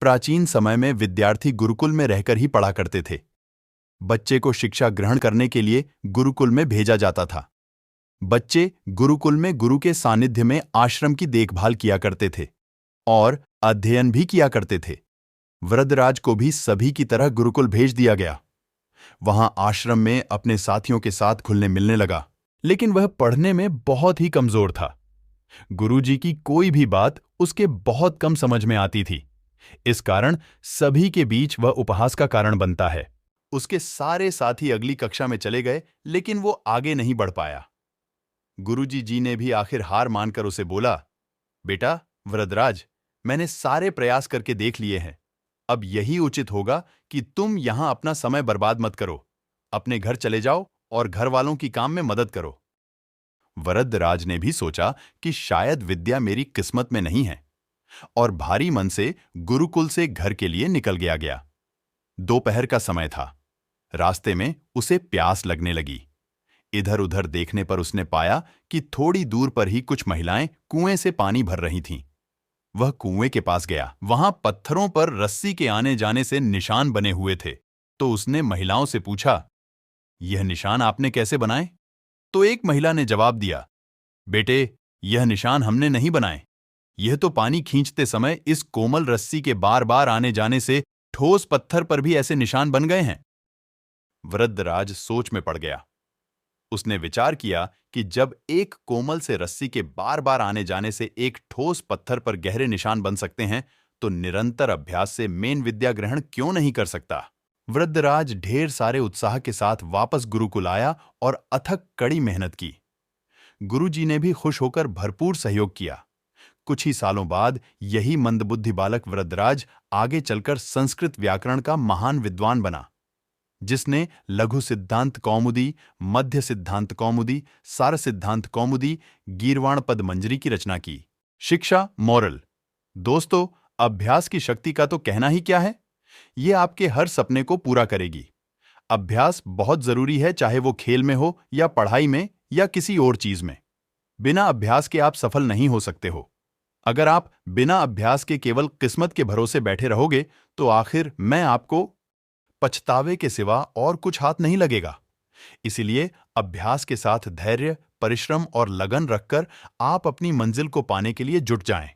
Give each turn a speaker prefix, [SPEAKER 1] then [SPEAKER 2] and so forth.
[SPEAKER 1] प्राचीन समय में विद्यार्थी गुरुकुल में रहकर ही पढ़ा करते थे। बच्चे को शिक्षा ग्रहण करने के लिए गुरुकुल में भेजा जाता था। बच्चे गुरुकुल में गुरु के सानिध्य में आश्रम की देखभाल किया करते थे और अध्ययन भी किया करते थे। वृद्धराज को भी सभी की तरह गुरुकुल भेज दिया गया। वहां आश्रम में अपने साथियों के साथ घुलने मिलने लगा, लेकिन वह पढ़ने में बहुत ही कमजोर था। गुरुजी की कोई भी बात उसके बहुत कम समझ में आती थी। इस कारण सभी के बीच वह उपहास का कारण बनता है। उसके सारे साथी अगली कक्षा में चले गए, लेकिन वो आगे नहीं बढ़ पाया। गुरुजी जी ने भी आखिर हार मानकर उसे बोला, बेटा वृद्धराज, मैंने सारे प्रयास करके देख लिए हैं। अब यही उचित होगा कि तुम यहां अपना समय बर्बाद मत करो। अपने घर चले जाओ और घर वालों की काम में मदद करो। वृद्धराज ने भी सोचा कि शायद विद्या मेरी किस्मत में नहीं है, और भारी मन से गुरुकुल से घर के लिए निकल गया। दोपहर का समय था। रास्ते में उसे प्यास लगने लगी। इधर उधर देखने पर उसने पाया कि थोड़ी दूर पर ही कुछ महिलाएं कुएं से पानी भर रही थीं। वह कुएं के पास गया। वहां पत्थरों पर रस्सी के आने जाने से निशान बने हुए थे। तो उसने महिलाओं से पूछा, यह निशान आपने कैसे बनाए? तो एक महिला ने जवाब दिया, बेटे, यह निशान हमने नहीं बनाए। यह तो पानी खींचते समय इस कोमल रस्सी के बार बार आने जाने से ठोस पत्थर पर भी ऐसे निशान बन गए हैं। वृद्धराज सोच में पड़ गया। उसने विचार किया कि जब एक कोमल से रस्सी के बार बार आने जाने से एक ठोस पत्थर पर गहरे निशान बन सकते हैं, तो निरंतर अभ्यास से मेन विद्या ग्रहण क्यों नहीं कर सकता। वृद्धराज ढेर सारे उत्साह के साथ वापस गुरुकुल आया और अथक कड़ी मेहनत की। गुरुजी ने भी खुश होकर भरपूर सहयोग किया। कुछ ही सालों बाद यही मंदबुद्धि बालक वृद्धराज आगे चलकर संस्कृत व्याकरण का महान विद्वान बना, जिसने लघु सिद्धांत कौमुदी, मध्य सिद्धांत कौमुदी, सार सिद्धांत कौमुदी, गीर्वाण पद मंजरी की रचना की। शिक्षा मोरल। दोस्तों, अभ्यास की शक्ति का तो कहना ही क्या है। ये आपके हर सपने को पूरा करेगी। अभ्यास बहुत जरूरी है, चाहे वो खेल में हो या पढ़ाई में या किसी और चीज में। बिना अभ्यास के आप सफल नहीं हो सकते हो। अगर आप बिना अभ्यास के केवल किस्मत के भरोसे बैठे रहोगे, तो आखिर में आपको पछतावे के सिवा और कुछ हाथ नहीं लगेगा। इसीलिए अभ्यास के साथ धैर्य, परिश्रम और लगन रखकर आप अपनी मंजिल को पाने के लिए जुट जाएं।